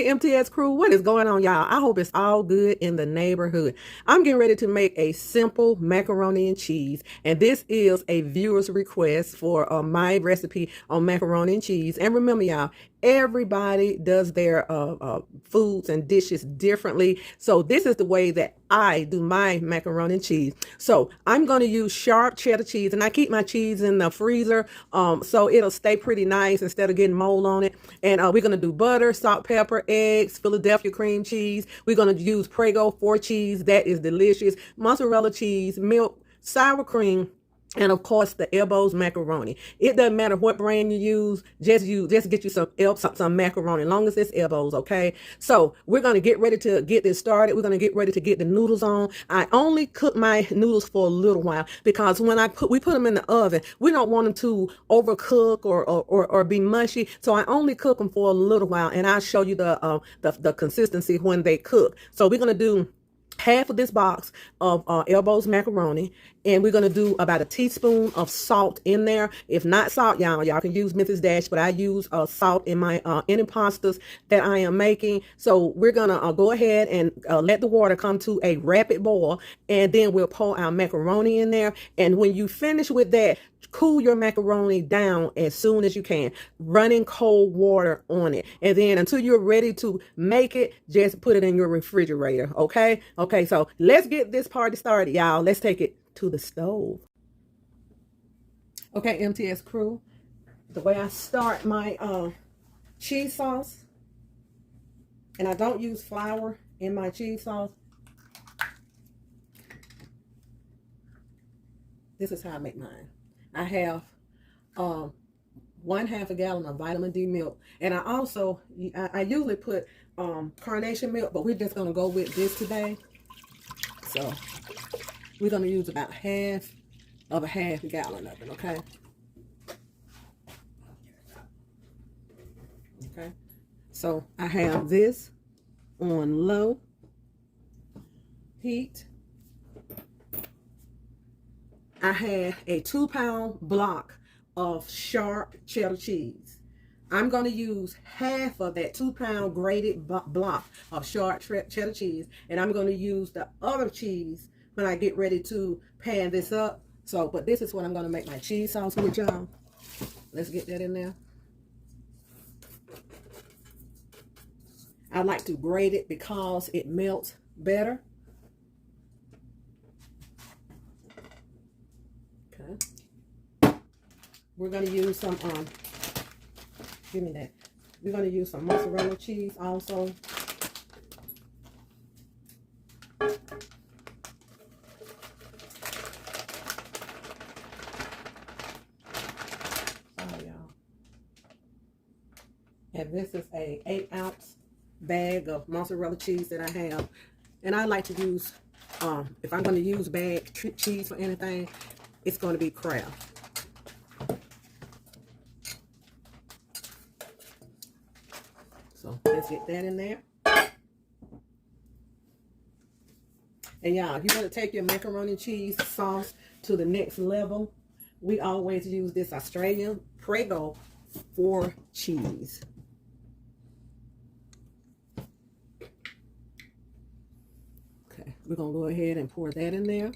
Hey, MTS crew, what is going on, y'all? I hope it's all good in the neighborhood. I'm getting ready to make a simple macaroni and cheese, and this is a viewer's request for my recipe on macaroni and cheese. And remember, y'all, everybody does their foods and dishes differently. So this is the way that I do my macaroni and cheese. So I'm going to use sharp cheddar cheese, and I keep my cheese in the freezer so it'll stay pretty nice instead of getting mold on it. And we're going to do butter, salt, pepper, eggs, Philadelphia cream cheese. We're going to use Prego 4 cheese. That is delicious. Mozzarella cheese, milk, sour cream, and of course the Elbows macaroni. It doesn't matter what brand you use, just get you some macaroni, as long as it's Elbows, okay? So we're gonna get ready to get this started. We're gonna get ready to get the noodles on. I only cook my noodles for a little while because when we put them in the oven, we don't want them to overcook or be mushy. So I only cook them for a little while, and I'll show you the consistency when they cook. So we're gonna do half of this box of Elbows macaroni, and we're going to do about a teaspoon of salt in there. If not salt, y'all can use Memphis Dash, but I use salt in my any pastas that I am making. So we're going to go ahead and let the water come to a rapid boil, and then we'll pour our macaroni in there. And when you finish with that, cool your macaroni down as soon as you can, running cold water on it. And then until you're ready to make it, just put it in your refrigerator, okay? Okay, so let's get this party started, y'all. Let's take it to the stove. Okay, MTS crew, the way I start my cheese sauce, and I don't use flour in my cheese sauce. This is how I make mine. I have 1/2 gallon of vitamin D milk, and I also I usually put carnation milk, but we're just gonna go with this today. So we're gonna use about half of a half gallon of it, okay? Okay. So I have this on low heat. I had a 2-pound block of sharp cheddar cheese. I'm going to use half of that 2-pound grated block of sharp cheddar cheese, and I'm going to use the other cheese when I get ready to pan this up. So, but this is what I'm going to make my cheese sauce with, y'all. Let's get that in there. I like to grate it because it melts better. We're going to use some, give me that. We're going to use some mozzarella cheese also. Oh, y'all. And this is a 8-ounce bag of mozzarella cheese that I have. And I like to use, if I'm going to use bag cheese for anything, it's going to be Kraft. So let's get that in there. And y'all, you want to take your macaroni and cheese sauce to the next level. We always use this Australian Prego 4 cheese. Okay, we're going to go ahead and pour that in there.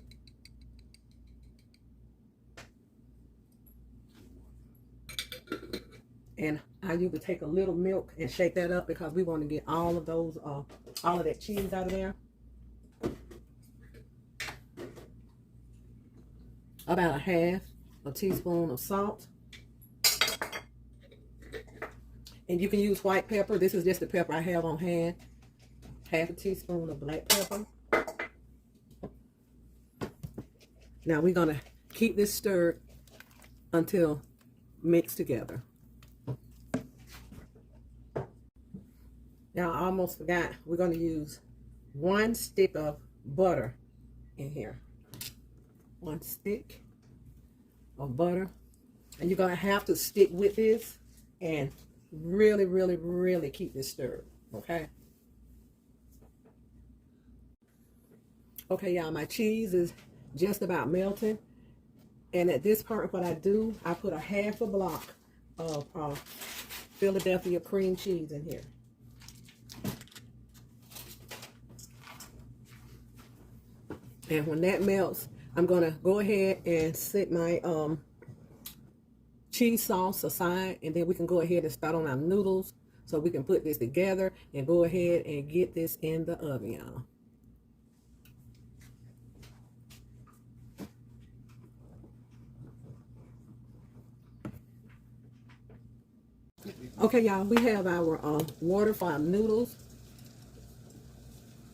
And I usually take a little milk and shake that up because we want to get all of those, all of that cheese out of there. About a half a teaspoon of salt. And you can use white pepper. This is just the pepper I have on hand. Half a teaspoon of black pepper. Now we're going to keep this stirred until mixed together. Now, I almost forgot, we're going to use 1 stick of butter in here. 1 stick of butter. And you're going to have to stick with this and really, really, really keep this stirred, okay? Okay, y'all, my cheese is just about melting. And at this part, what I do, I put a half a block of Philadelphia cream cheese in here. And when that melts, I'm gonna go ahead and set my cheese sauce aside, and then we can go ahead and start on our noodles so we can put this together and go ahead and get this in the oven, y'all. Okay, y'all, we have our water for our noodles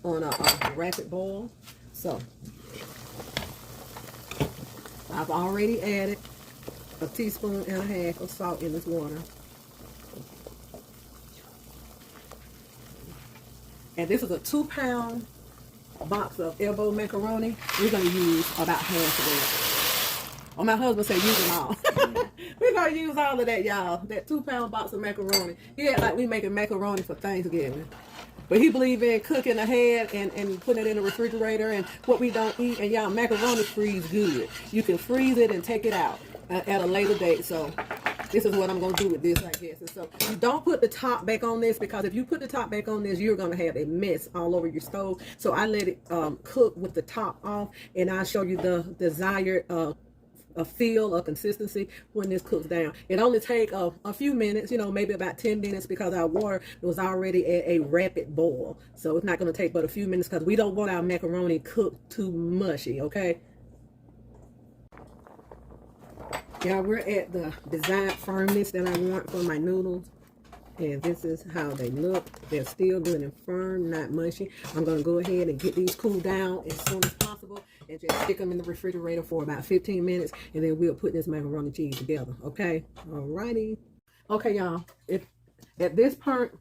on a rapid boil. So I've already added a teaspoon and a half of salt in this water. And this is a 2-pound box of elbow macaroni. We're going to use about half of that. Oh, my husband said use them all. We're going to use all of that, y'all. That 2-pound box of macaroni. Yeah, like we making macaroni for Thanksgiving. But he believe in cooking ahead and putting it in the refrigerator and what we don't eat. And y'all, macaroni freeze good. You can freeze it and take it out at a later date. So this is what I'm going to do with this, I guess. And so you don't put the top back on this, because if you put the top back on this, you're going to have a mess all over your stove. So I let it cook with the top off, and I'll show you the desired a feel, a consistency when this cooks down. It only take a few minutes, you know, maybe about 10 minutes, because our water was already at a rapid boil. So it's not going to take but a few minutes, because we don't want our macaroni cooked too mushy, okay? Yeah, we're at the desired firmness that I want for my noodles. And this is how they look. They're still good and firm, not mushy. I'm going to go ahead and get these cooled down as soon as possible and just stick them in the refrigerator for about 15 minutes. And then we'll put this macaroni cheese together, okay? Alrighty. Okay, y'all. At this part,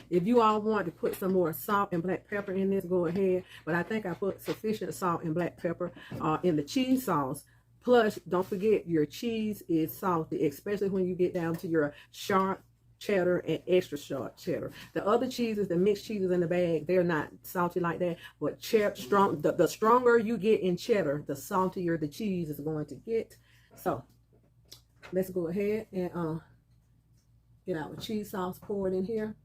if you all want to put some more salt and black pepper in this, go ahead. But I think I put sufficient salt and black pepper in the cheese sauce. Plus, don't forget your cheese is salty, especially when you get down to your sharp cheddar and extra sharp cheddar. The other cheeses, the mixed cheeses in the bag, they're not salty like that. But the stronger you get in cheddar, the saltier the cheese is going to get. So let's go ahead and get our cheese sauce poured in here.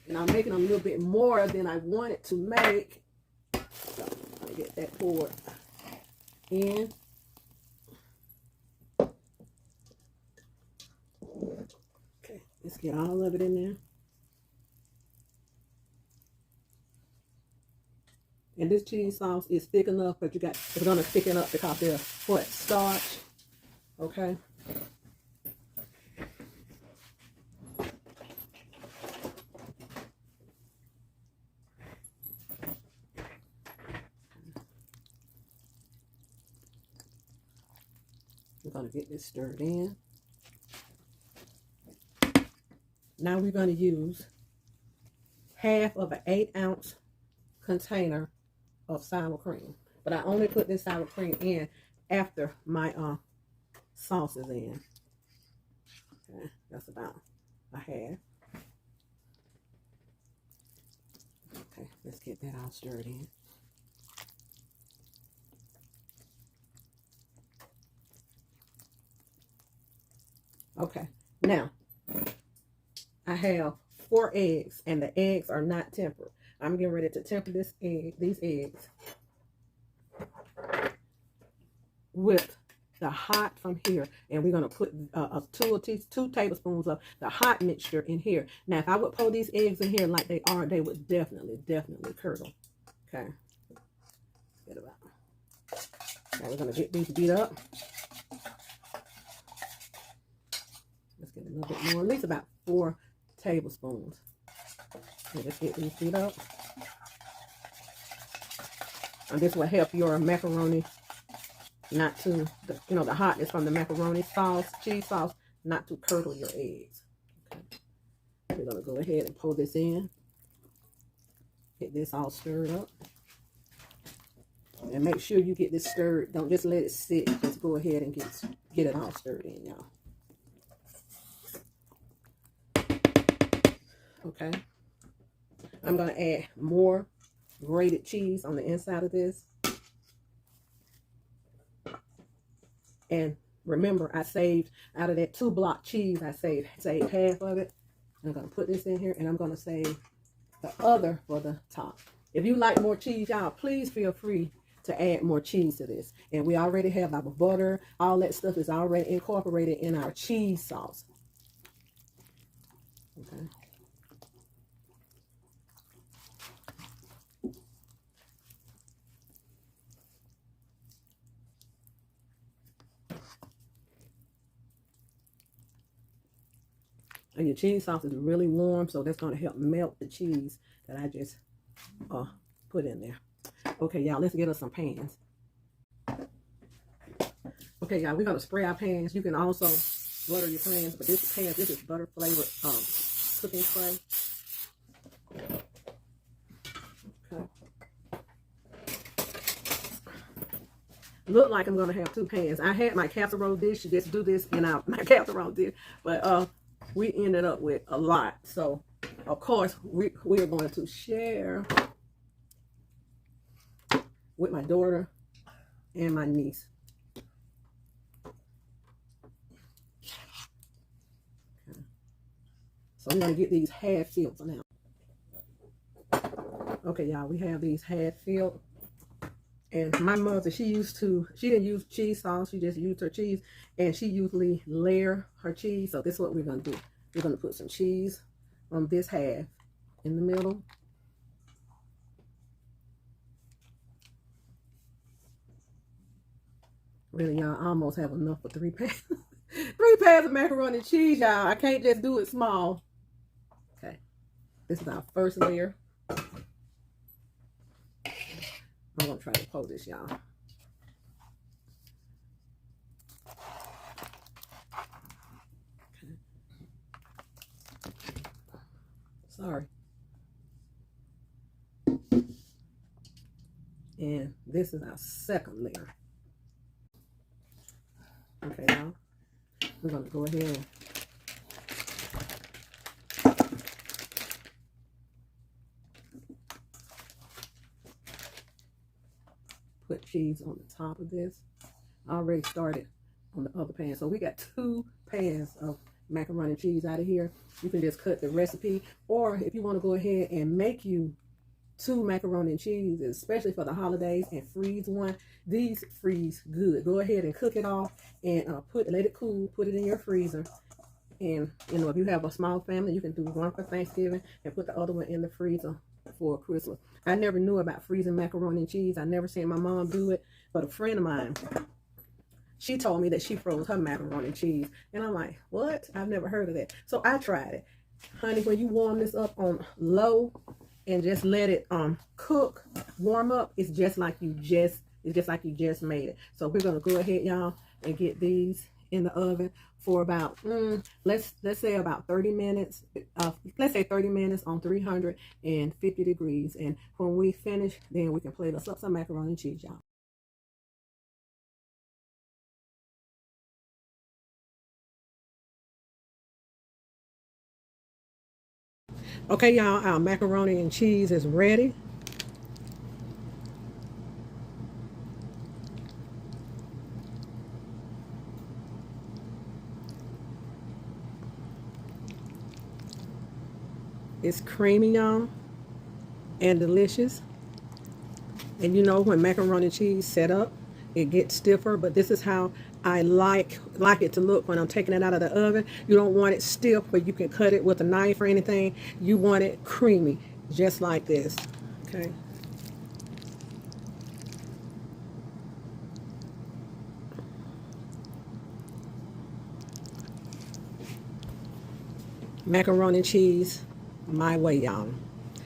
And I'm making a little bit more than I wanted to make. So I'm going to get that poured in. Let's get all of it in there. And this cheese sauce is thick enough, but it's gonna thicken up because they're what? Starch. Okay. I'm gonna get this stirred in. Now we're going to use half of an 8-ounce container of sour cream. But I only put this sour cream in after my sauce is in. Okay, that's about a half. Okay, let's get that all stirred in. Okay, now I have 4 eggs, and the eggs are not tempered. I'm getting ready to temper these eggs with the hot from here, and we're gonna put 2 tablespoons of the hot mixture in here. Now, if I would pour these eggs in here like they are, they would definitely curdle. Okay, get about. Now we're gonna get these beat up. Let's get a little bit more, at least about 4 tablespoons. And just get these beat up. And this will help your macaroni not to, the hotness from the macaroni sauce, cheese sauce, not to curdle your eggs. Okay. We're going to go ahead and pour this in. Get this all stirred up. And make sure you get this stirred. Don't just let it sit. Just go ahead and get it all stirred in, y'all. Okay, I'm going to add more grated cheese on the inside of this. And remember, I saved out of that 2-block cheese, I saved half of it. I'm going to put this in here, and I'm going to save the other for the top. If you like more cheese, y'all, please feel free to add more cheese to this. And we already have our butter. All that stuff is already incorporated in our cheese sauce. Okay. And your cheese sauce is really warm, so that's going to help melt the cheese that I just put in there. Okay, y'all, let's get us some pans. Okay, y'all, we're going to spray our pans. You can also butter your pans, but this is butter flavored cooking spray. Okay. Look like I'm going to have 2 pans. I had my casserole dish to just do this in my casserole dish, but we ended up with a lot. So, of course, we are going to share with my daughter and my niece. Okay. So I'm going to get these half filled for now. Okay, y'all, we have these half filled. And my mother, she didn't use cheese sauce. She just used her cheese. And she usually layer her cheese. So this is what we're going to do. We're going to put some cheese on this half in the middle. Really, y'all, I almost have enough for 3 pans. 3 pans of macaroni and cheese, y'all. I can't just do it small. Okay. This is our first layer. I'm going to try to pull this, y'all. Okay. Sorry. And this is our second layer. Okay, y'all. We're going to go ahead and put cheese on the top of this. I already started on the other pan. So we got 2 pans of macaroni and cheese out of here. You can just cut the recipe, or if you want to go ahead and make you 2 macaroni and cheese, especially for the holidays, and freeze one. These freeze good. Go ahead and cook it off and let it cool. Put it in your freezer. And you know, if you have a small family, you can do one for Thanksgiving and put the other one in the freezer for Christmas. I never knew about freezing macaroni and cheese. I never seen my mom do it, but a friend of mine, she told me that she froze her macaroni and cheese. And I'm like, what? I've never heard of that. So I tried it. Honey, when you warm this up on low and just let it cook, warm up, it's just like you just made it. So we're gonna go ahead, y'all, and get these in the oven for about let's say about 30 minutes. Let's say 30 minutes on 350 degrees. And when we finish, then we can plate us up some macaroni and cheese, y'all. Okay, y'all, our macaroni and cheese is ready. It's creamy, y'all, and delicious. And you know, when macaroni and cheese set up, it gets stiffer, but this is how I like it to look when I'm taking it out of the oven. You don't want it stiff where you can cut it with a knife or anything. You want it creamy, just like this. Okay. Macaroni and cheese, my way, y'all.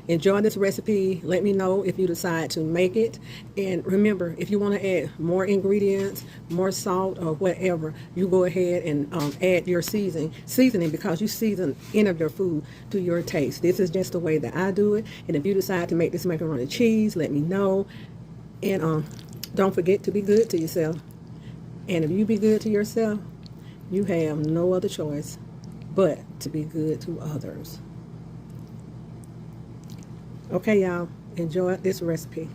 Enjoy this recipe. Let me know if you decide to make it. And remember, if you want to add more ingredients, more salt or whatever, you go ahead and add your seasoning, because you season any of your food to your taste. This is just the way that I do it. And if you decide to make this macaroni and cheese, let me know. And don't forget to be good to yourself. And if you be good to yourself, you have no other choice but to be good to others. Okay, y'all, enjoy this recipe.